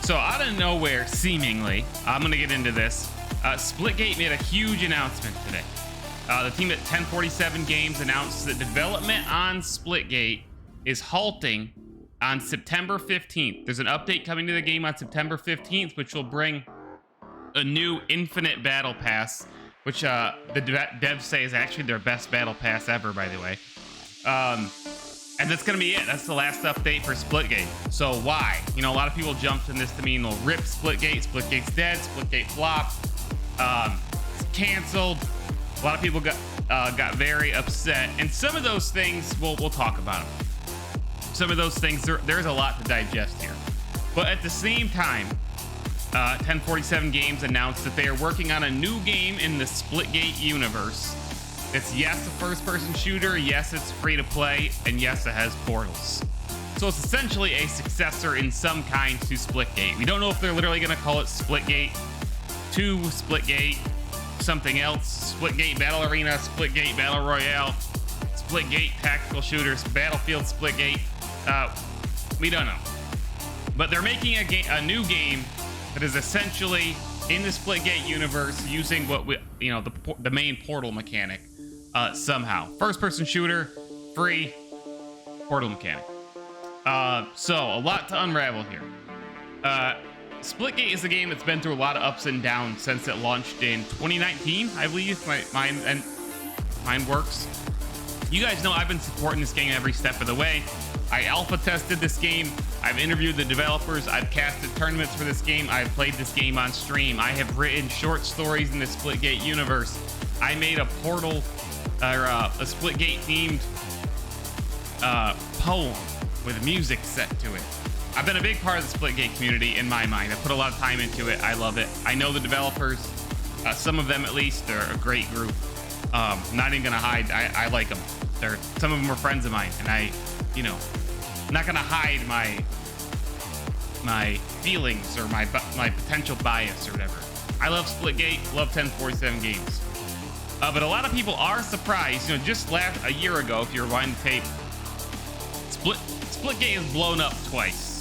So out of nowhere, seemingly, I'm gonna get into this. Splitgate made a huge announcement today. The team at 1047 Games announced that development on Splitgate is halting on September 15th. There's an update coming to the game on September 15th, which will bring a new infinite battle pass, which the devs say is actually their best battle pass ever, by the way. And that's going to be it. That's the last update for Splitgate. So why? You know, a lot of people jumped in this to mean, well, rip Splitgate. Splitgate's dead. Splitgate flopped. It's canceled. A lot of people got very upset. And some of those things, we'll talk about them. Some of those things, there's a lot to digest here. But at the same time, 1047 Games announced that they are working on a new game in the Splitgate universe. It's, yes, a first-person shooter, yes, it's free to play, and yes, it has portals. So it's essentially a successor in some kind to Splitgate. We don't know if they're literally going to call it Splitgate 2, Splitgate something else, Splitgate Battle Arena, Splitgate Battle Royale, Splitgate Tactical Shooters, Battlefield Splitgate. We don't know. But they're making a new game that is essentially in the Splitgate universe using what the main portal mechanic. Somehow first-person shooter, free portal mechanic. So a lot to unravel here. Splitgate is a game that's been through a lot of ups and downs since it launched in 2019, I believe. Mine works. You guys know I've been supporting this game every step of the way. I alpha tested this game. I've interviewed the developers. I've casted tournaments for this game. I've played this game on stream. I have written short stories in the Splitgate universe. I made a portal or a Splitgate themed poem with music set to it. I've been a big part of the Splitgate community in my mind. I put a lot of time into it. I love it. I know the developers, some of them at least. They're a great group. I'm not even gonna hide. I like them. Some of them are friends of mine, and I'm not gonna hide my feelings or my potential bias or whatever. I love Splitgate. Love 1047 Games. But a lot of people are surprised. Just a year ago, if you're rewinding the tape, Splitgate has blown up twice.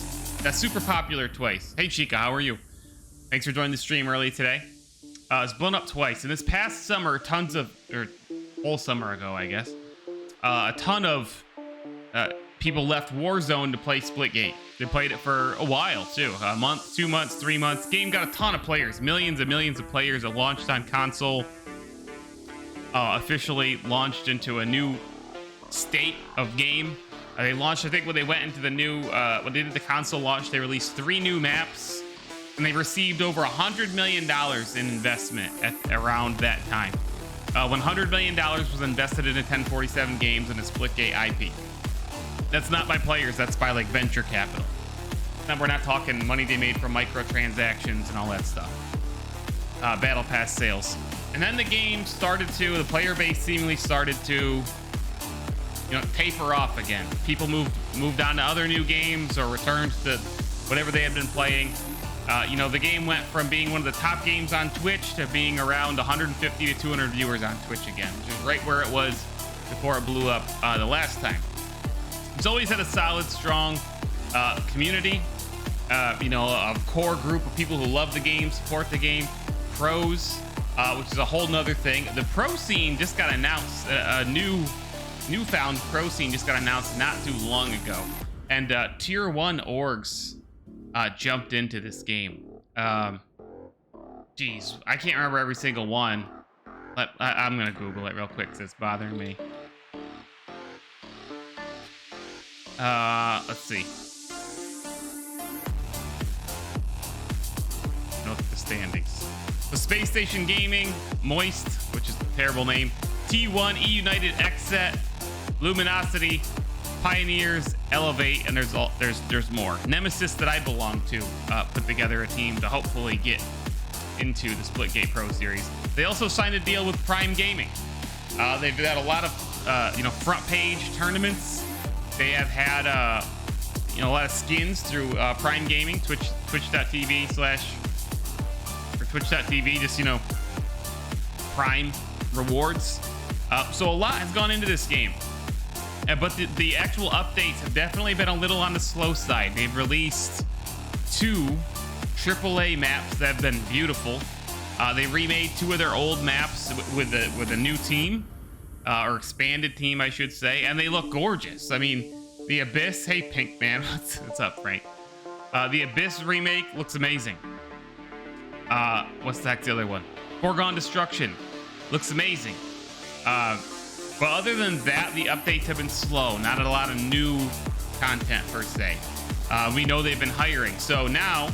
That's super popular twice. Hey, Chica, how are you? Thanks for joining the stream early today. It's blown up twice. And this past summer, whole summer ago, I guess, a ton of people left Warzone to play Splitgate. They played it for a while, too. A month, 2 months, 3 months. Game got a ton of players. Millions and millions of players. It launched on console. Officially launched into a new state of game. They launched, I think, when they went into the new, when they did the console launch, they released 3 new maps, and they received over $100 million in investment around that time. $100 million was invested into 1047 Games and a Splitgate IP. That's not by players, that's by like venture capital. Now, we're not talking money they made from microtransactions and all that stuff. Battle Pass sales. And then the game the player base seemingly started to, taper off again. People moved on to other new games or returned to whatever they had been playing. The game went from being one of the top games on Twitch to being around 150 to 200 viewers on Twitch again, which is right where it was before it blew up the last time. It's always had a solid, strong community, a core group of people who love the game, support the game, pros, which is a whole nother thing. The pro scene just got announced, a newfound pro scene just got announced not too long ago. And tier 1 orgs jumped into this game. Geez, I can't remember every single one. But I'm gonna Google it real quick because it's bothering me. Let's see. Look at the standings. The Space Station Gaming, Moist, which is a terrible name, T1, E United, Xset, Luminosity, Pioneers, Elevate, and there's more. Nemesis, that I belong to, put together a team to hopefully get into the Splitgate Pro Series. They also signed a deal with Prime Gaming. They've had a lot of front page tournaments. They have had a lot of skins through Prime Gaming, twitch.tv/. Twitch.tv, just, Prime rewards. So a lot has gone into this game. But the actual updates have definitely been a little on the slow side. They've released 2 AAA maps that have been beautiful. They remade 2 of their old maps with a new team, or expanded team, I should say, and they look gorgeous. I mean, the Abyss. Hey, Pink Man, what's up, Frank? The Abyss remake looks amazing. What's the other one? Foregone Destruction looks amazing. But other than that, the updates have been slow. Not a lot of new content per se. We know they've been hiring, so now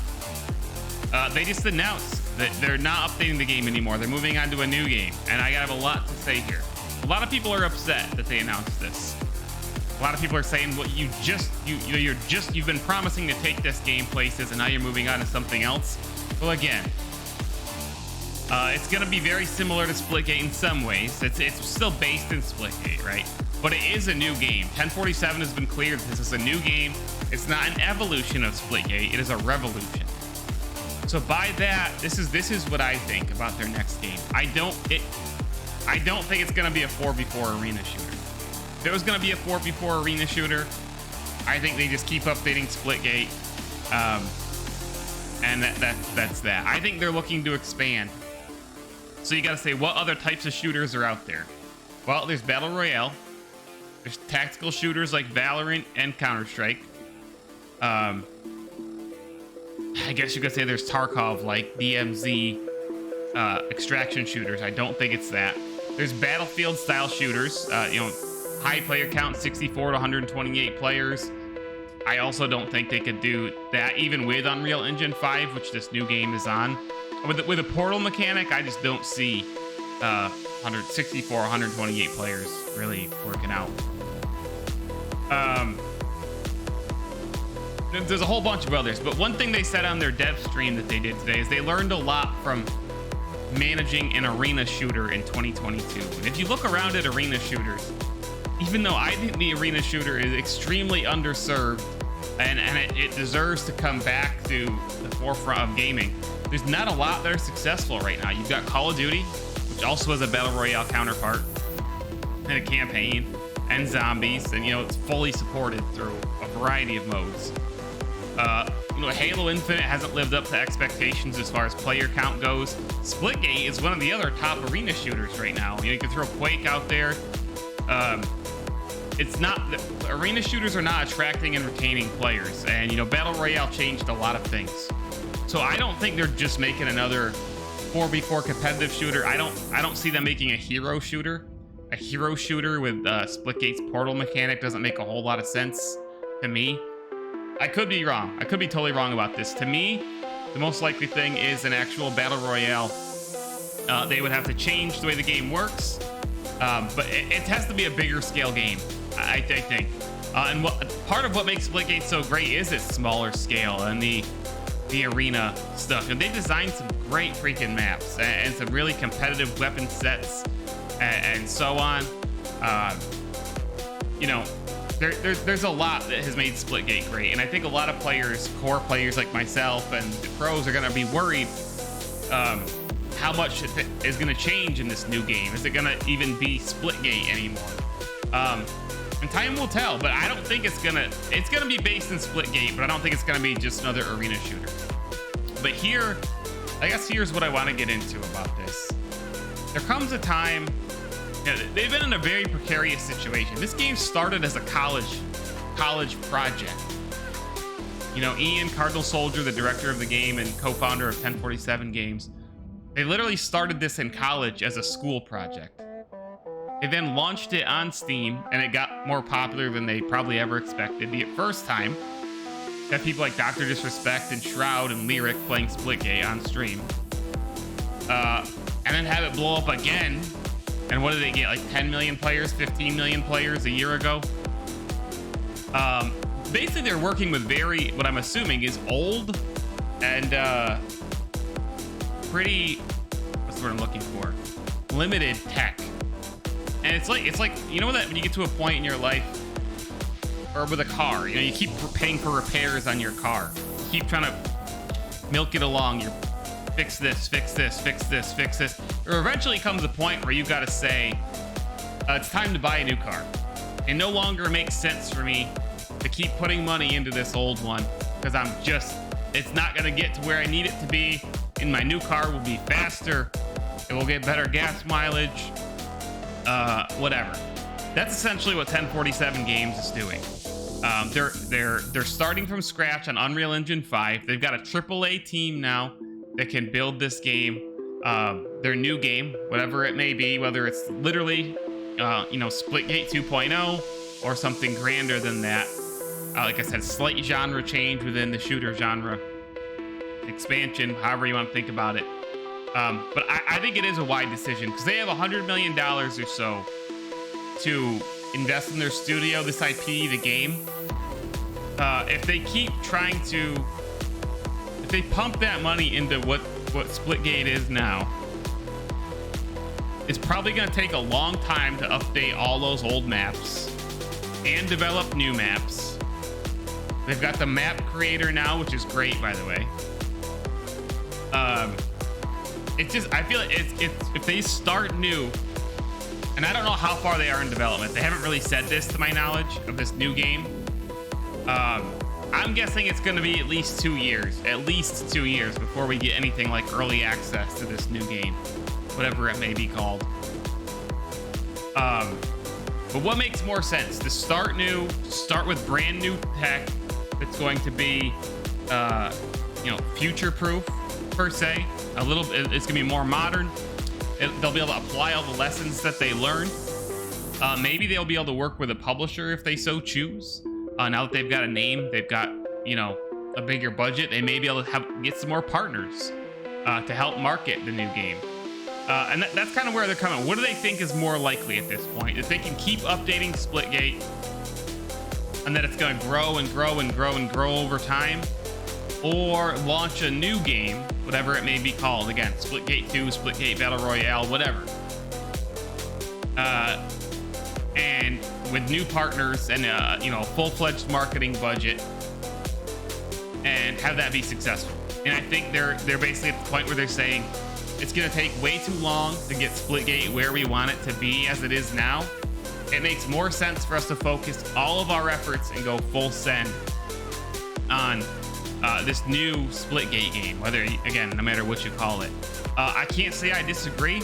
they just announced that they're not updating the game anymore. They're moving on to a new game, and I have a lot to say here. A lot of people are upset that they announced this. A lot of people are saying, well, you've been promising to take this game places, and now you're moving on to something else. Well, again, it's going to be very similar to Splitgate in some ways. It's still based in Splitgate, right? But it is a new game. 1047 has been cleared. This is a new game. It's not an evolution of Splitgate. It is a revolution. So by that, this is what I think about their next game. I don't think it's going to be a 4v4 arena shooter. If it was going to be a 4v4 arena shooter, I think they just keep updating Splitgate. And that's that. I think they're looking to expand. So you got to say, what other types of shooters are out there? Well, there's Battle Royale. There's tactical shooters like Valorant and Counter-Strike. I guess you could say there's Tarkov, like DMZ, extraction shooters. I don't think it's that. There's Battlefield style shooters, high player count, 64 to 128 players. I also don't think they could do that even with Unreal Engine 5, which this new game is on. With a portal mechanic, I just don't see 164, 128 players really working out. There's a whole bunch of others, but one thing they said on their dev stream that they did today is they learned a lot from managing an arena shooter in 2022. And if you look around at arena shooters, even though I think the arena shooter is extremely underserved and it deserves to come back to the forefront of gaming, there's not a lot that are successful right now. You've got Call of Duty, which also has a Battle Royale counterpart and a campaign, and zombies, and it's fully supported through a variety of modes. Halo Infinite hasn't lived up to expectations as far as player count goes. Splitgate is one of the other top arena shooters right now. You can throw Quake out there. Arena shooters are not attracting and retaining players, and Battle Royale changed a lot of things. So I don't think they're just making another 4v4 competitive shooter. I don't see them making a hero shooter. A hero shooter with Splitgate's portal mechanic doesn't make a whole lot of sense to me. I could be wrong. I could be totally wrong about this. To me, the most likely thing is an actual Battle Royale. They would have to change the way the game works, but it has to be a bigger scale game, I think. And part of what makes Splitgate so great is its smaller scale and the arena stuff. And they designed some great freaking maps and some really competitive weapon sets and so on. There's a lot that has made Splitgate great, and I think a lot of players, core players like myself and the pros, are going to be worried how much is going to change in this new game. Is it going to even be Splitgate anymore? And time will tell, but I don't think it's going to be based in Splitgate, but I don't think it's going to be just another arena shooter. But here's what I want to get into about this. There comes a time. They've been in a very precarious situation. This game started as a college project. Ian Cardinal Soldier, the director of the game and co-founder of 1047 Games, they literally started this in college as a school project. They then launched it on Steam, and it got more popular than they probably ever expected. The first time that people like Dr. Disrespect and Shroud and Lyric playing Splitgate on stream, and then have it blow up again. And what did they get? Like 10 million players, 15 million players a year ago? Basically, they're working with what I'm assuming is old and pretty, what's the word I'm looking for? Limited tech. And it's like that when you get to a point in your life, or with a car, you keep paying for repairs on your car. You keep trying to milk it along. You're fix this. There eventually comes a point where you got to say, it's time to buy a new car. It no longer makes sense for me to keep putting money into this old one because I'm just It's not going to get to where I need it to be, and my new car will be faster. It will get better gas mileage. Whatever. That's essentially what 1047 Games is doing. They're starting from scratch on Unreal Engine 5. They've got a AAA team now that can build this game, their new game, whatever it may be, whether it's literally, Splitgate 2.0 or something grander than that. Like I said, slight genre change within the shooter genre, expansion, however you want to think about it. But I think it is a wide decision because they have $100 million or so to invest in their studio, this IP, the game. If they keep trying to, if they pump that money into what Splitgate is now, it's probably going to take a long time to update all those old maps and develop new maps. They've got the map creator now, which is great, by the way. It's just, I feel like it's if they start new, and I don't know how far they are in development. They haven't really said this to my knowledge of this new game. I'm guessing it's going to be at least 2 years, before we get anything like early access to this new game, whatever it may be called. But what makes more sense? To start new, start with brand new tech that's going to be, future-proof per se. It's gonna be more modern. They'll be able to apply all the lessons that they learned. Maybe they'll be able to work with a publisher if they so choose. Now that they've got a name, they've got a bigger budget. They may be able to get some more partners to help market the new game. And that's kind of where they're coming. What do they think is more likely at this point? If they can keep updating Splitgate, and that it's going to grow and grow and grow and grow over time, or launch a new game, whatever it may be called. Again, Splitgate 2, Splitgate Battle Royale, whatever. And with new partners and full-fledged marketing budget, and have that be successful. And I think they're basically at the point where they're saying it's going to take way too long to get Splitgate where we want it to be as it is now. It makes more sense for us to focus all of our efforts and go full send on this new Splitgate game, no matter what you call it. I can't say I disagree.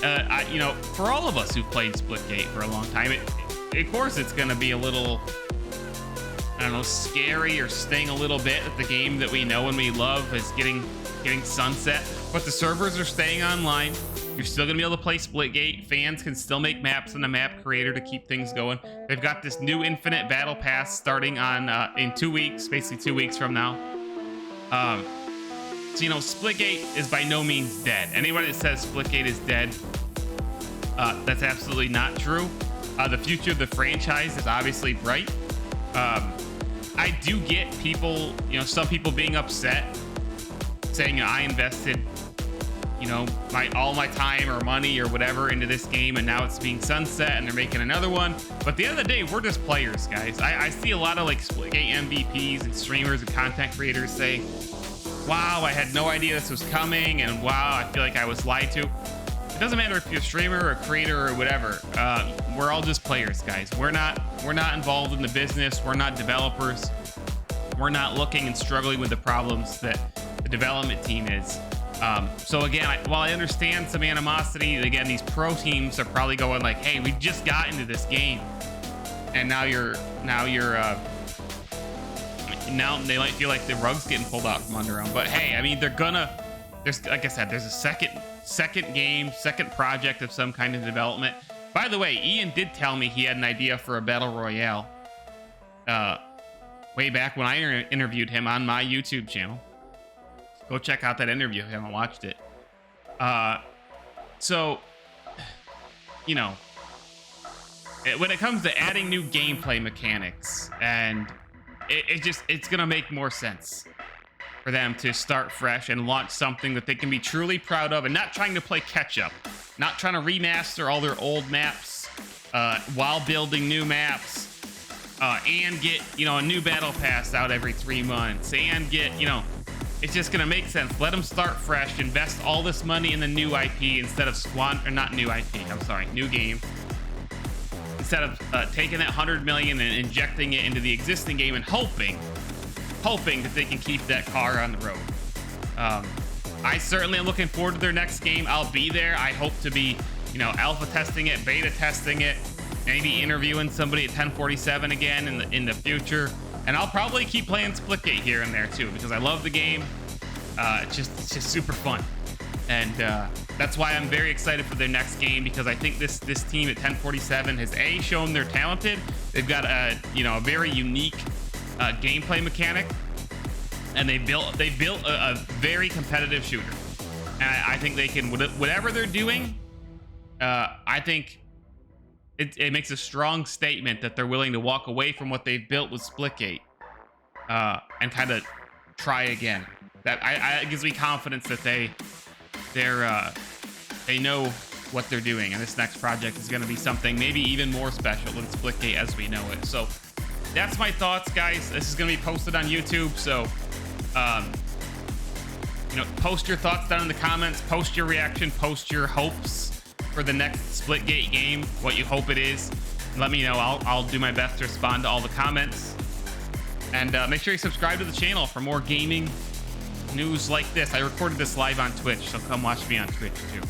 For all of us who've played Splitgate for a long time, of course it's going to be a little, scary or sting a little bit that the game that we know and we love is getting sunset. But the servers are staying online. You're still going to be able to play Splitgate. Fans can still make maps in the map creator to keep things going. They've got this new Infinite Battle Pass starting on in 2 weeks, basically 2 weeks from now. Splitgate is by no means dead. Anybody that says Splitgate is dead, that's absolutely not true. The future of the franchise is obviously bright. I do get people, some people being upset, saying I invested, all my time or money or whatever into this game, and now it's being sunset and they're making another one. But at the end of the day, we're just players, guys. I see a lot of Splitgate MVPs and streamers and content creators say, wow, I had no idea this was coming, and wow, I feel like I was lied to. It doesn't matter if you're a streamer or a creator or whatever. We're all just players, guys. We're not involved in the business. We're not developers. We're not looking and struggling with the problems that the development team is. So again, while I understand some animosity, again, these pro teams are probably going like, hey, we just got into this game, and now they might feel like the rug's getting pulled out from under them. But hey, I mean, there's like I said, there's a second game, second project of some kind of development. By the way, Ian did tell me he had an idea for a battle royale way back when I interviewed him on my YouTube channel. Go check out that interview if you haven't watched it. When it comes to adding new gameplay mechanics, and it's gonna make more sense for them to start fresh and launch something that they can be truly proud of, and not trying to play catch up, not trying to remaster all their old maps while building new maps, and get a new battle pass out every 3 months, and get it's just gonna make sense. Let them start fresh, invest all this money in the new IP instead of new game. Instead of taking that $100 million and injecting it into the existing game and hoping hoping that they can keep that car on the road. I certainly am looking forward to their next game. I'll be there. I hope to be, you know, alpha testing it, beta testing it, maybe interviewing somebody at 1047 again in the future. And I'll probably keep playing Splitgate here and there too, because I love the game. It's just super fun. And that's why I'm very excited for their next game, because I think this team at 1047 has shown they're talented. They've got a very unique gameplay mechanic, and they built a very competitive shooter. And I think they can, whatever they're doing, I think it makes a strong statement that they're willing to walk away from what they've built with Splitgate and kind of try again. That gives me confidence that they know what they're doing, and this next project is going to be something maybe even more special than Splitgate as we know it. So that's my thoughts, guys. This is going to be posted on YouTube, so post your thoughts down in the comments, post your reaction, post your hopes for the next Splitgate game, what you hope it is. Let me know. I'll do my best to respond to all the comments, and make sure you subscribe to the channel for more gaming news like this. I recorded this live on Twitch, so come watch me on Twitch too.